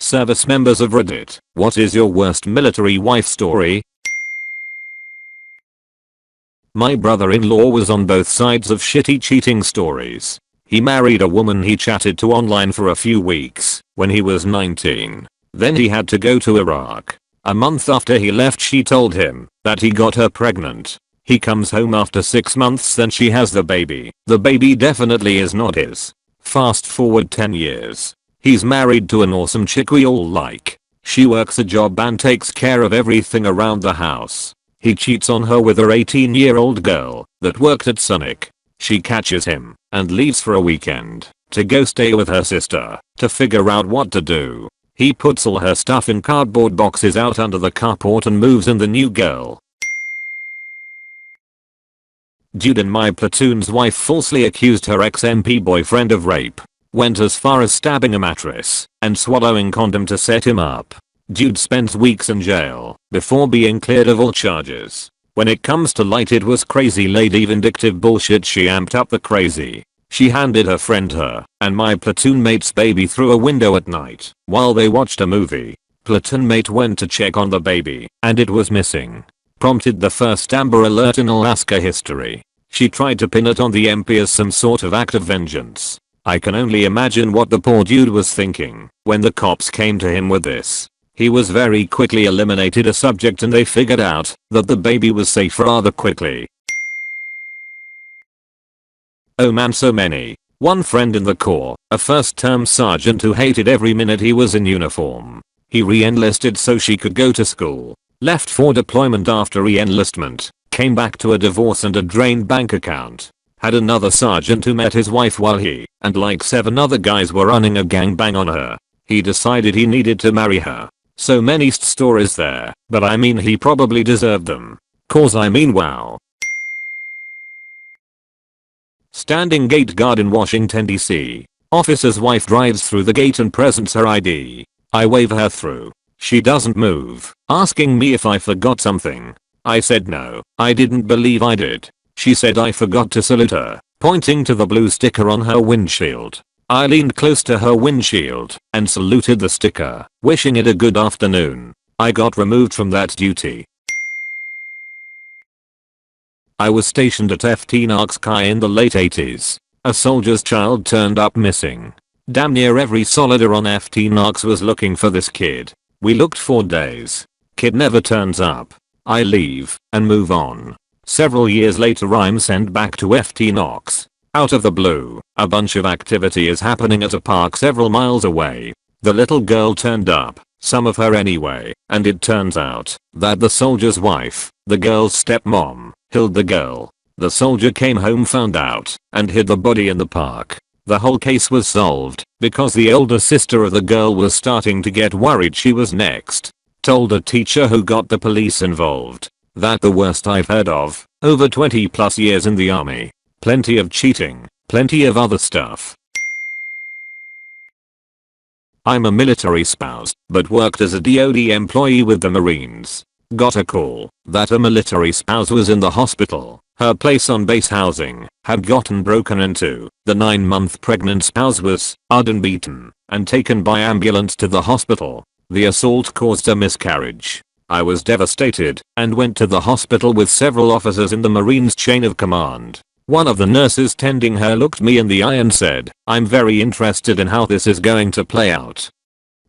Service members of Reddit, what is your worst military wife story? My brother-in-law was on both sides of shitty cheating stories. He married a woman he chatted to online for a few weeks when he was 19. Then he had to go to Iraq. A month after he left, she told him that he got her pregnant. He comes home after 6 months, then she has the baby. The baby definitely is not his. Fast forward 10 years. He's married to an awesome chick we all like. She works a job and takes care of everything around the house. He cheats on her with her 18-year-old girl that worked at Sonic. She catches him and leaves for a weekend to go stay with her sister to figure out what to do. He puts all her stuff in cardboard boxes out under the carport and moves in the new girl. Dude in my platoon's wife falsely accused her ex-MP boyfriend of rape. Went as far as stabbing a mattress and swallowing condom to set him up. Dude spent weeks in jail before being cleared of all charges. When it comes to light, it was crazy lady vindictive bullshit. She amped up the crazy. She handed her friend her and my platoon mate's baby through a window at night while they watched a movie. Platoon mate went to check on the baby and it was missing. Prompted the first Amber Alert in Alaska history. She tried to pin it on the MP as some sort of act of vengeance. I can only imagine what the poor dude was thinking when the cops came to him with this. He was very quickly eliminated a subject and they figured out that the baby was safe rather quickly. Oh man, so many. One friend in the Corps, a first-term sergeant who hated every minute he was in uniform. He re-enlisted so she could go to school. Left for deployment after re-enlistment. Came back to a divorce and a drained bank account. Had another sergeant who met his wife while he and like 7 other guys were running a gangbang on her. He decided he needed to marry her. So many stories there, but I mean he probably deserved them. Cause I mean wow. Standing gate guard in Washington DC. Officer's wife drives through the gate and presents her ID. I wave her through. She doesn't move, asking me if I forgot something. I said no, I didn't believe I did. She said I forgot to salute her, pointing to the blue sticker on her windshield. I leaned close to her windshield and saluted the sticker, wishing it a good afternoon. I got removed from that duty. I was stationed at FT Narksky in the late 80s. A soldier's child turned up missing. Damn near every soldier on FT Narks was looking for this kid. We looked for days. Kid never turns up. I leave and move on. Several years later I'm sent back to FT Knox. Out of the blue, a bunch of activity is happening at a park several miles away. The little girl turned up, some of her anyway, and it turns out that the soldier's wife, the girl's stepmom, killed the girl. The soldier came home, found out, and hid the body in the park. The whole case was solved because the older sister of the girl was starting to get worried she was next. Told a teacher who got the police involved. That the worst I've heard of. Over 20 plus years in the army. Plenty of cheating. Plenty of other stuff. I'm a military spouse, but worked as a DoD employee with the Marines. Got a call that a military spouse was in the hospital. Her place on base housing had gotten broken into. The 9-month pregnant spouse was and beaten and taken by ambulance to the hospital. The assault caused a miscarriage. I was devastated and went to the hospital with several officers in the Marines chain of command. One of the nurses tending her looked me in the eye and said, "I'm very interested in how this is going to play out."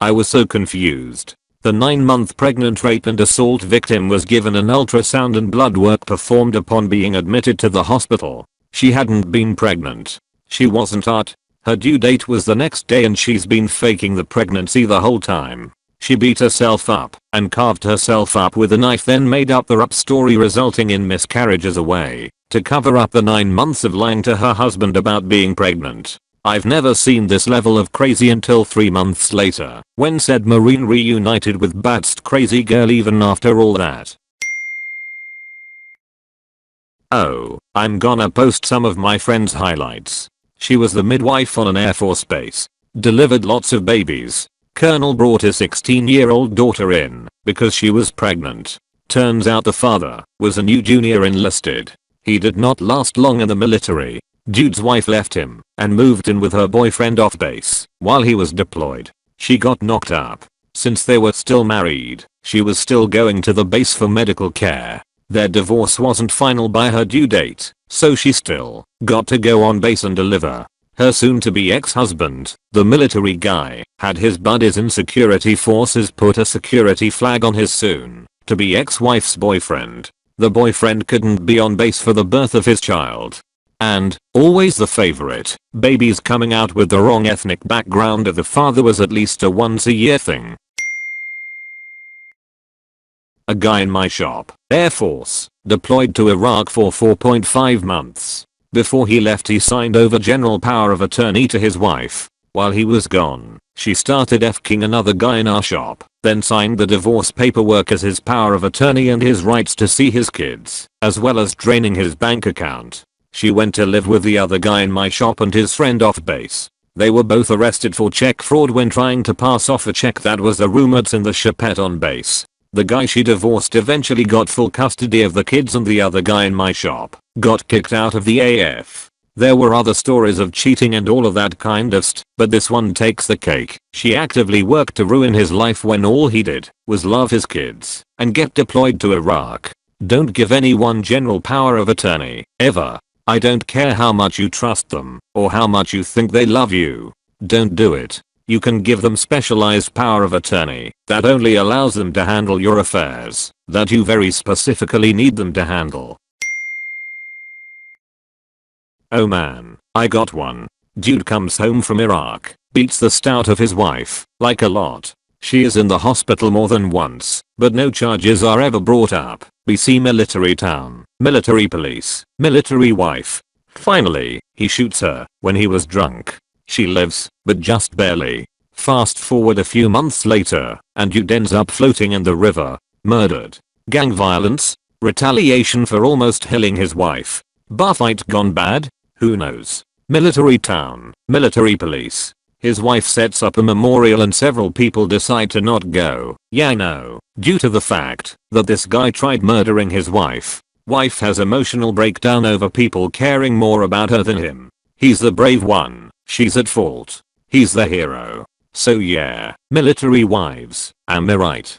I was so confused. The 9-month pregnant rape and assault victim was given an ultrasound and blood work performed upon being admitted to the hospital. She hadn't been pregnant. She wasn't hot. Her due date was the next day and she's been faking the pregnancy the whole time. She beat herself up and carved herself up with a knife, then made up the story resulting in miscarriage as a way to cover up the 9 months of lying to her husband about being pregnant. I've never seen this level of crazy until 3 months later, when said Marine reunited with batst crazy girl even after all that. Oh, I'm gonna post some of my friend's highlights. She was the midwife on an Air Force base. Delivered lots of babies. Colonel brought a 16-year-old daughter in because she was pregnant. Turns out the father was a new junior enlisted. He did not last long in the military. Dude's wife left him and moved in with her boyfriend off base while he was deployed. She got knocked up. Since they were still married, she was still going to the base for medical care. Their divorce wasn't final by her due date, so she still got to go on base and deliver. Her soon-to-be ex-husband, the military guy, had his buddies in security forces put a security flag on his soon-to-be ex-wife's boyfriend. The boyfriend couldn't be on base for the birth of his child. And, always the favorite, babies coming out with the wrong ethnic background of the father was at least a once-a-year thing. A guy in my shop, Air Force, deployed to Iraq for 4.5 months. Before he left he signed over general power of attorney to his wife. While he was gone, she started f***ing another guy in our shop, then signed the divorce paperwork as his power of attorney and his rights to see his kids, as well as draining his bank account. She went to live with the other guy in my shop and his friend off base. They were both arrested for check fraud when trying to pass off a check that was the roommates in the shopette on base. The guy she divorced eventually got full custody of the kids and the other guy in my shop got kicked out of the AF. There were other stories of cheating and all of that kind of st, but this one takes the cake. She actively worked to ruin his life when all he did was love his kids and get deployed to Iraq. Don't give anyone general power of attorney, ever. I don't care how much you trust them or how much you think they love you. Don't do it. You can give them specialized power of attorney that only allows them to handle your affairs that you very specifically need them to handle. Oh man, I got one. Dude comes home from Iraq, beats the stout of his wife, like a lot. She is in the hospital more than once, but no charges are ever brought up. BC military town, military police, military wife. Finally, he shoots her when he was drunk. She lives, but just barely. Fast forward a few months later, and dude ends up floating in the river, murdered. Gang violence, retaliation for almost killing his wife. Bar fight gone bad? Who knows? Military town, military police. His wife sets up a memorial and several people decide to not go. Yeah, no, due to the fact that this guy tried murdering his wife. Wife has emotional breakdown over people caring more about her than him. He's the brave one. She's at fault. He's the hero. So yeah, military wives, am I right?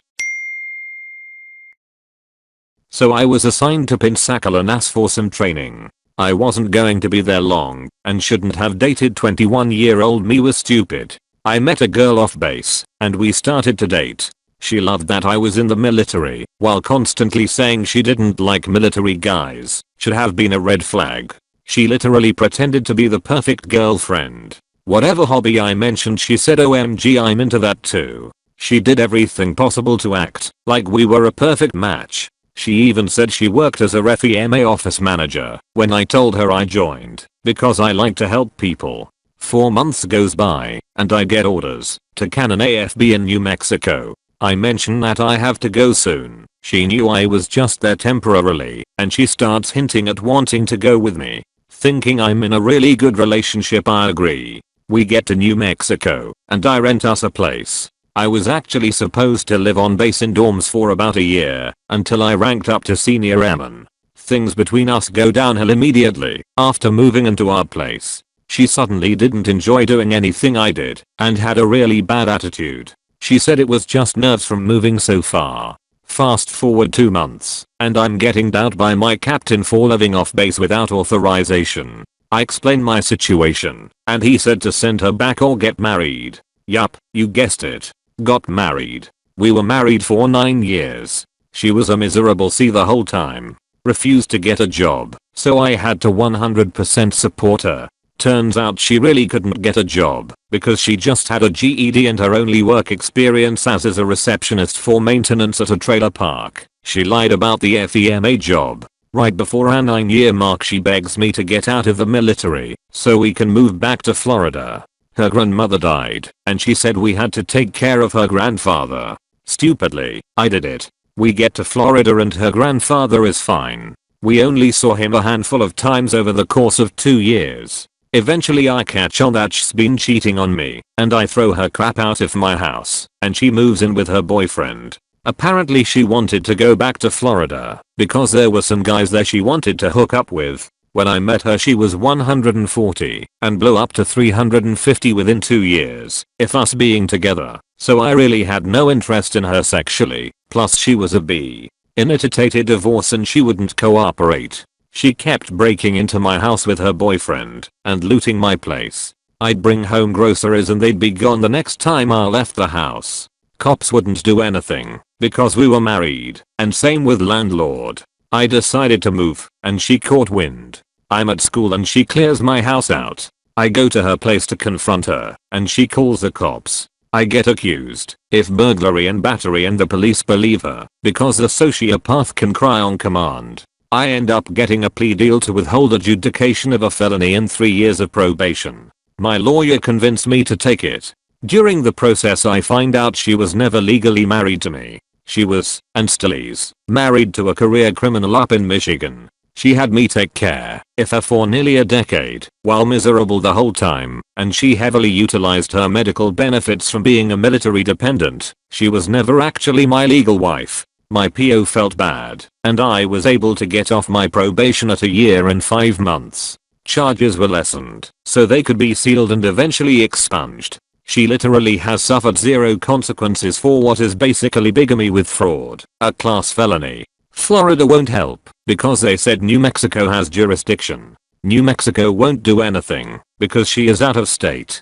So I was assigned to Pensacola for some training. I wasn't going to be there long and shouldn't have dated 21-year-old me was stupid. I met a girl off base and we started to date. She loved that I was in the military while constantly saying she didn't like military guys. Should have been a red flag. She literally pretended to be the perfect girlfriend. Whatever hobby I mentioned she said OMG I'm into that too. She did everything possible to act like we were a perfect match. She even said she worked as a FEMA office manager when I told her I joined because I like to help people. 4 months goes by and I get orders to can an AFB in New Mexico. I mention that I have to go soon. She knew I was just there temporarily and she starts hinting at wanting to go with me. Thinking I'm in a really good relationship I agree. We get to New Mexico and I rent us a place. I was actually supposed to live on base in dorms for about a year until I ranked up to senior airman. Things between us go downhill immediately after moving into our place. She suddenly didn't enjoy doing anything I did and had a really bad attitude. She said it was just nerves from moving so far. Fast forward 2 months and I'm getting doubted by my captain for living off base without authorization. I explained my situation and he said to send her back or get married. Yup, you guessed it. Got married. We were married for 9 years. She was a miserable C the whole time. Refused to get a job, so I had to 100% support her. Turns out she really couldn't get a job because she just had a GED and her only work experience as a receptionist for maintenance at a trailer park. She lied about the FEMA job. Right before our 9-year mark she begs me to get out of the military so we can move back to Florida. Her grandmother died and she said we had to take care of her grandfather. Stupidly, I did it. We get to Florida and her grandfather is fine. We only saw him a handful of times over the course of 2 years. Eventually I catch on that she's been cheating on me and I throw her crap out of my house and she moves in with her boyfriend. Apparently she wanted to go back to Florida because there were some guys there she wanted to hook up with. When I met her she was 140 and blew up to 350 within 2 years, if us being together, so I really had no interest in her sexually, plus she was a B. Initiated divorce and she wouldn't cooperate. She kept breaking into my house with her boyfriend and looting my place. I'd bring home groceries and they'd be gone the next time I left the house. Cops wouldn't do anything because we were married, and same with landlord. I decided to move and she caught wind. I'm at school and she clears my house out. I go to her place to confront her and she calls the cops. I get accused if burglary and battery and the police believe her because the sociopath can cry on command. I end up getting a plea deal to withhold adjudication of a felony and 3 years of probation. My lawyer convinced me to take it. During the process I find out she was never legally married to me. She was, and still is, married to a career criminal up in Michigan. She had me take care of her for nearly a decade, while miserable the whole time, and she heavily utilized her medical benefits from being a military dependent. She was never actually my legal wife. My PO felt bad, and I was able to get off my probation at 1 year and 5 months. Charges were lessened, so they could be sealed and eventually expunged. She literally has suffered 0 consequences for what is basically bigamy with fraud, a class felony. Florida won't help, because they said New Mexico has jurisdiction. New Mexico won't do anything, because she is out of state.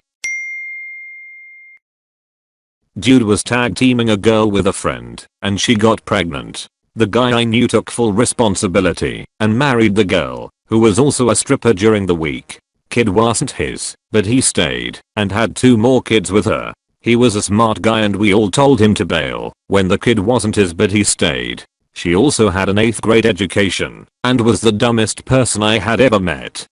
Dude was tag teaming a girl with a friend, and she got pregnant. The guy I knew took full responsibility, and married the girl, who was also a stripper during the week. Kid wasn't his, but he stayed, and had 2 more kids with her. He was a smart guy and we all told him to bail when the kid wasn't his, but he stayed. She also had an 8th grade education, and was the dumbest person I had ever met.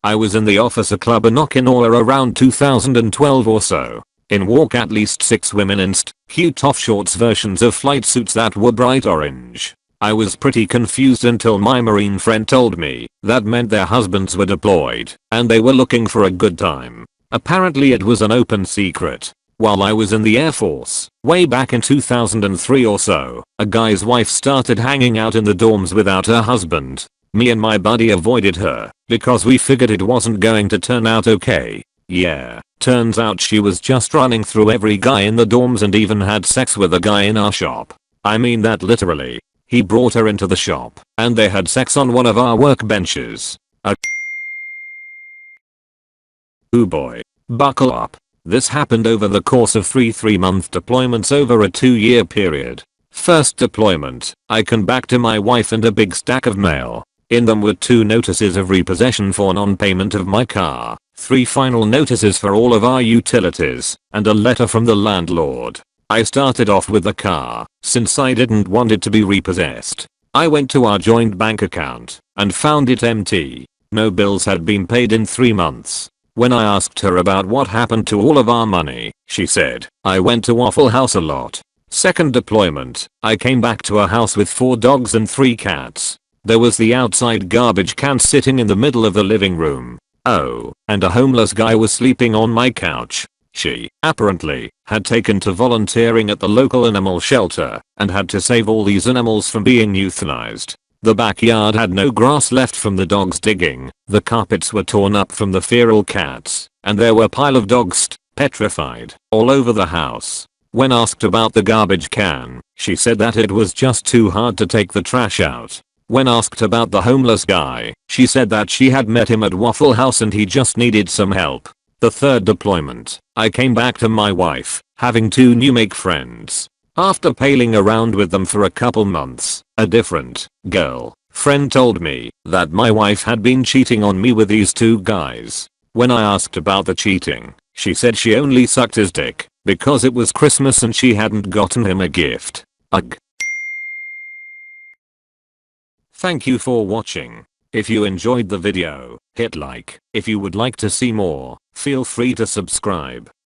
I was in the Officer Club in Okinawa around 2012 or so. In walk at least 6 women in cute off-shorts versions of flight suits that were bright orange. I was pretty confused until my Marine friend told me that meant their husbands were deployed and they were looking for a good time. Apparently it was an open secret. While I was in the Air Force, way back in 2003 or so, a guy's wife started hanging out in the dorms without her husband. Me and my buddy avoided her because we figured it wasn't going to turn out okay. Yeah, turns out she was just running through every guy in the dorms and even had sex with a guy in our shop. I mean that literally. He brought her into the shop, and they had sex on one of our workbenches. Oh boy. Buckle up. This happened over the course of 3 3-month deployments over a 2-year period. First deployment, I come back to my wife and a big stack of mail. In them were 2 notices of repossession for non-payment of my car, 3 final notices for all of our utilities, and a letter from the landlord. I started off with the car, since I didn't want it to be repossessed. I went to our joint bank account, and found it empty. No bills had been paid in 3 months. When I asked her about what happened to all of our money, she said, I went to Waffle House a lot. Second deployment, I came back to a house with 4 dogs and 3 cats. There was the outside garbage can sitting in the middle of the living room. Oh, and a homeless guy was sleeping on my couch. She, apparently, had taken to volunteering at the local animal shelter and had to save all these animals from being euthanized. The backyard had no grass left from the dogs digging, the carpets were torn up from the feral cats, and there were pile of dogs, petrified, all over the house. When asked about the garbage can, she said that it was just too hard to take the trash out. When asked about the homeless guy, she said that she had met him at Waffle House and he just needed some help. The third deployment, I came back to my wife, having 2 new make friends. After pailing around with them for a couple months, a different girl friend told me that my wife had been cheating on me with these 2 guys. When I asked about the cheating, she said she only sucked his dick because it was Christmas and she hadn't gotten him a gift. Ugh. Thank you for watching. If you enjoyed the video, hit like. If you would like to see more, feel free to subscribe.